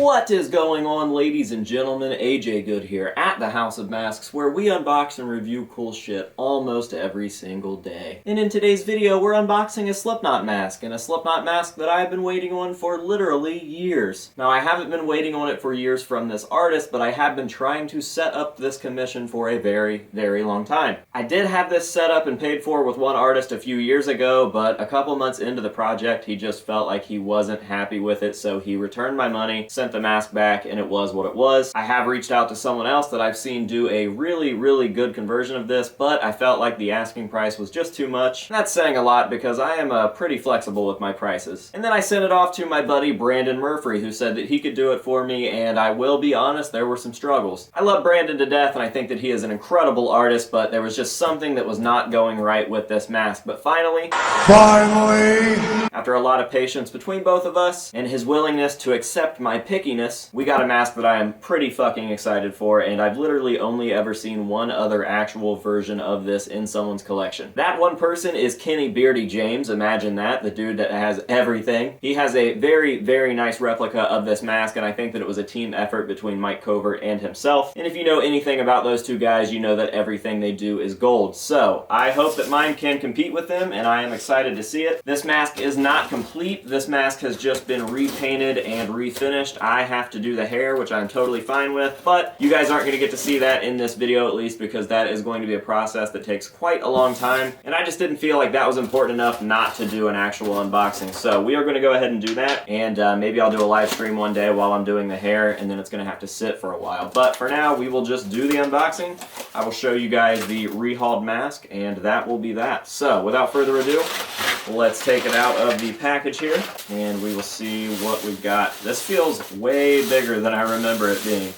What is going on, ladies and gentlemen? AJ Good here at the House of Masks, where we unbox and review cool shit almost every single day. And in today's video, we're unboxing a Slipknot mask, and a Slipknot mask that I've been waiting on for literally years. Now, I haven't been waiting on it for years from this artist, but I have been trying to set up this commission for a very, very long time. I did have this set up and paid for with one artist a few years ago, but a couple months into the project, he just felt like he wasn't happy with it, so he returned my money, sent the mask back, and it was what it was. I have reached out to someone else that I've seen do a really good conversion of this, but I felt like the asking price was just too much. That's saying a lot because I am pretty flexible with my prices. And then I sent it off to my buddy Brandon Murphy, who said that he could do it for me, and I will be honest, there were some struggles. I love Brandon to death, and I think that he is an incredible artist, but there was just something that was not going right with this mask. But finally, after a lot of patience between both of us, and his willingness to accept my pickiness, we got a mask that I am pretty fucking excited for, and I've literally only ever seen one other actual version of this in someone's collection. That one person is Kenny Beardy James. Imagine that, the dude that has everything. He has a very nice replica of this mask, and I think that it was a team effort between Mike Covert and himself. And if you know anything about those two guys, you know that everything they do is gold. So I hope that mine can compete with them, and I am excited to see it. This mask is not complete. This mask has just been repainted and refinished. I have to do the hair, which I'm totally fine with, but you guys aren't going to get to see that in this video, at least, because that is going to be a process that takes quite a long time, and I just didn't feel like that was important enough not to do an actual unboxing. So we are going to go ahead and do that, and maybe I'll do a live stream one day while I'm doing the hair, and then it's going to have to sit for a while. But for now, we will just do the unboxing. I will show you guys the rehauled mask, and that will be that. So without further ado, let's take it out of the package here, and we will see what we've got. This feels way bigger than I remember it being.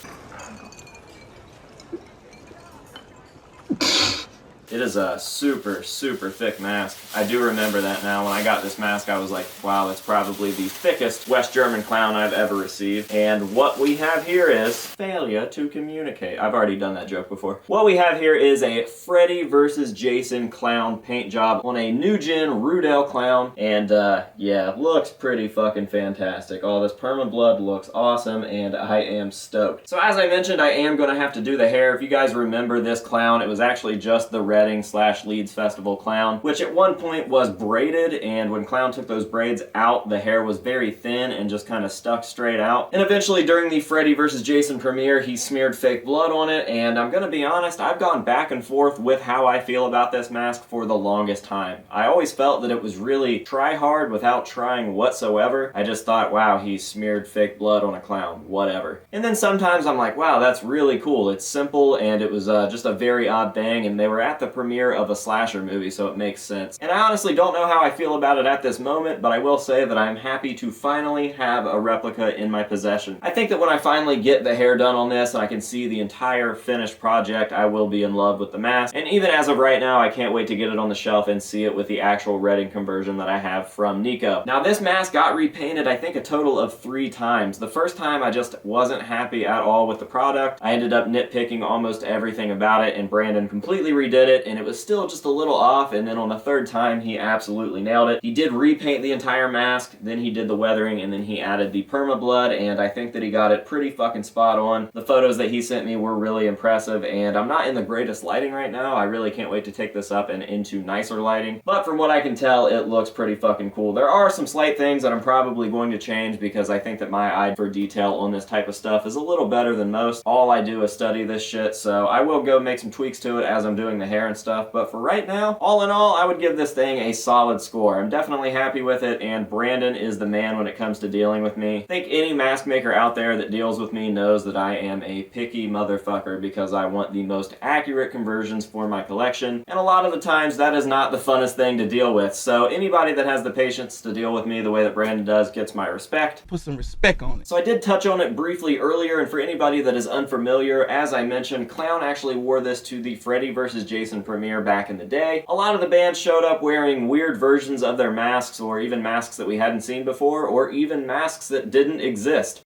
It is a super thick mask. I do remember that now. When I got this mask, I was like, wow, that's probably the thickest West German clown I've ever received. And what we have here is failure to communicate. I've already done that joke before. What we have here is a Freddy versus Jason clown paint job on a new gen Rudell clown. And yeah, looks pretty fucking fantastic. All this perma blood looks awesome, and I am stoked. So as I mentioned, I am going to have to do the hair. If you guys remember this clown, it was actually just the Reading/Leeds Festival clown, which at one point was braided, and when Clown took those braids out, the hair was very thin and just kind of stuck straight out. And eventually during the Freddy vs. Jason premiere, he smeared fake blood on it, and I'm gonna be honest, I've gone back and forth with how I feel about this mask for the longest time. I always felt that it was really try hard without trying whatsoever. I just thought, wow, he smeared fake blood on a clown, whatever. And then sometimes I'm like, wow, that's really cool. It's simple, and it was just a very odd thing, and they were at the premiere of a slasher movie, so it makes sense. And I honestly don't know how I feel about it at this moment, but I will say that I'm happy to finally have a replica in my possession. I think that when I finally get the hair done on this and I can see the entire finished project, I will be in love with the mask. And even as of right now, I can't wait to get it on the shelf and see it with the actual Reading conversion that I have from Nico. Now, this mask got repainted, I think, a total of 3 times. The first time, I just wasn't happy at all with the product. I ended up nitpicking almost everything about it, and Brandon completely redid it, and it was still just a little off. And then on the 3rd time, he absolutely nailed it. He did repaint the entire mask, then he did the weathering, and then he added the perma blood, and I think that he got it pretty fucking spot on. The photos that he sent me were really impressive, and I'm not in the greatest lighting right now. I really can't wait to take this up and into nicer lighting, but from what I can tell, it looks pretty fucking cool. There are some slight things that I'm probably going to change because I think that my eye for detail on this type of stuff is a little better than most. All I do is study this shit, so I will go make some tweaks to it as I'm doing the hair and stuff, but for right now, all in all, I would give this thing a solid score. I'm definitely happy with it, and Brandon is the man when it comes to dealing with me. I think any mask maker out there that deals with me knows that I am a picky motherfucker because I want the most accurate conversions for my collection, and a lot of the times that is not the funnest thing to deal with. So anybody that has the patience to deal with me the way that Brandon does gets my respect. Put some respect on it. So I did touch on it briefly earlier, and for anybody that is unfamiliar, as I mentioned, Clown actually wore this to the Freddy vs. Jason premiere back in the day. A lot of the bands showed up wearing weird versions of their masks, or even masks that we hadn't seen before, or even masks that didn't exist.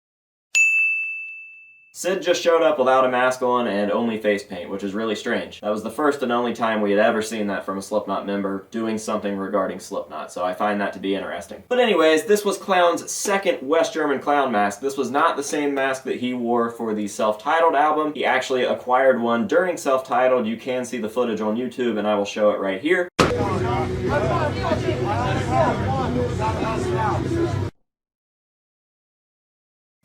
Sid just showed up without a mask on and only face paint, which is really strange. That was the first and only time we had ever seen that from a Slipknot member doing something regarding Slipknot, so I find that to be interesting. But anyways, this was Clown's second West German clown mask. This was not the same mask that he wore for the self-titled album. He actually acquired one during self-titled. You can see the footage on YouTube, and I will show it right here.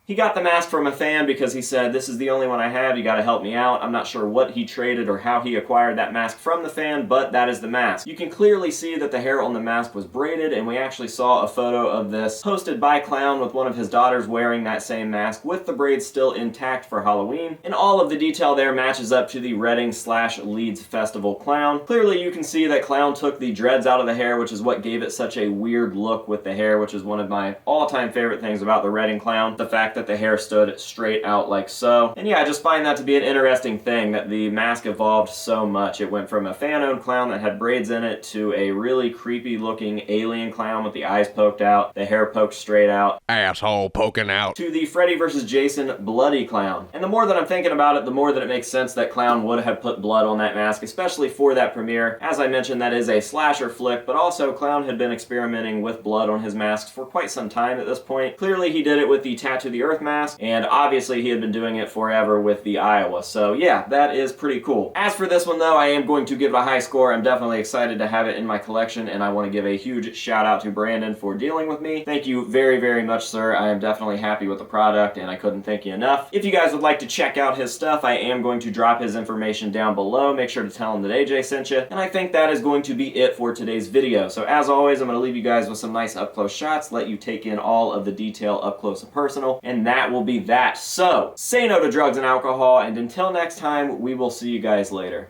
He got the mask from a fan because he said, "This is the only one I have, you gotta help me out." I'm not sure what he traded or how he acquired that mask from the fan, but that is the mask. You can clearly see that the hair on the mask was braided, and we actually saw a photo of this posted by Clown with one of his daughters wearing that same mask with the braids still intact for Halloween. And all of the detail there matches up to the Reading/Leeds Festival Clown. Clearly you can see that Clown took the dreads out of the hair, which is what gave it such a weird look with the hair, which is one of my all-time favorite things about the Reading Clown. The fact that the hair stood straight out like so. And yeah, I just find that to be an interesting thing, that the mask evolved so much. It went from a fan-owned clown that had braids in it to a really creepy looking alien clown with the eyes poked out, the hair poked straight out, asshole poking out, to the Freddy vs. Jason bloody clown. And the more that I'm thinking about it, the more that it makes sense that Clown would have put blood on that mask, especially for that premiere. As I mentioned, that is a slasher flick, but also Clown had been experimenting with blood on his masks for quite some time at this point. Clearly he did it with the Tattoo the Earth mask, and obviously he had been doing it forever with the Iowa. So yeah, that is pretty cool. As for this one though, I am going to give it a high score. I'm definitely excited to have it in my collection, and I want to give a huge shout out to Brandon for dealing with me. Thank you very, very much, sir. I am definitely happy with the product, and I couldn't thank you enough. If you guys would like to check out his stuff, I am going to drop his information down below. Make sure to tell him that AJ sent you. And I think that is going to be it for today's video. So as always, I'm going to leave you guys with some nice up-close shots, let you take in all of the detail up close and personal, and that will be that. So, say no to drugs and alcohol, and until next time, we will see you guys later.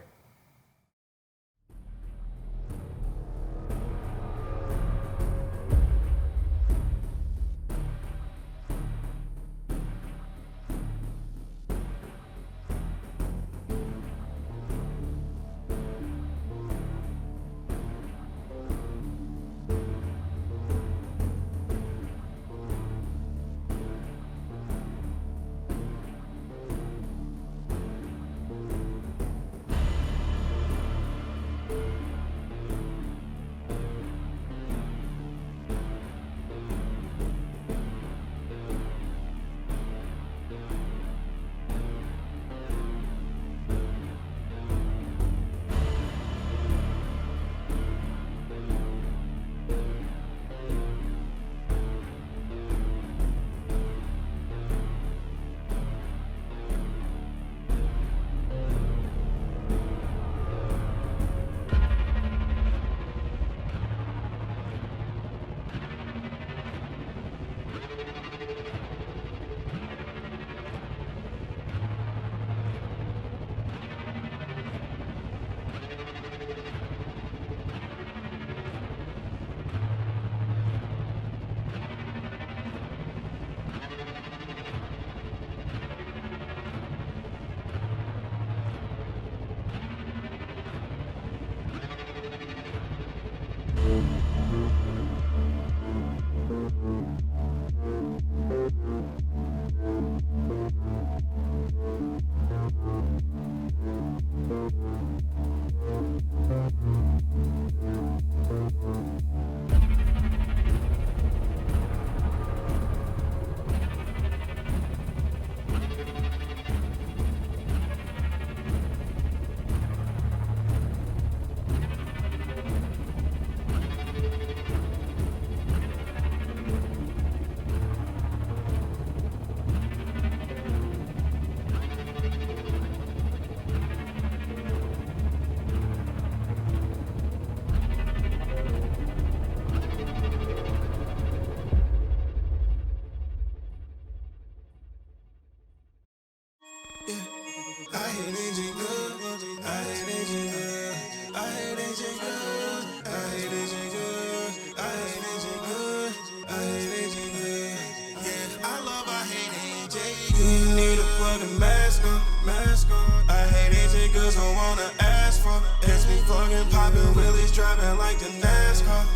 I hate AJ cause I wanna ask for. It's me fucking poppin' wheelies, driving like the NASCAR.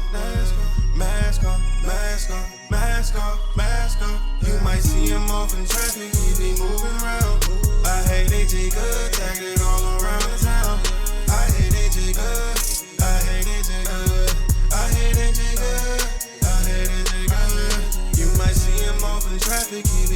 Mask on, mask on, mask on, mask on. You might see him off in traffic, he be moving around. I hate they take good, tagged it all around the town. I hate they take good, I hate they take good, I hate they take good, I hate they take good. You might see him off in traffic, he be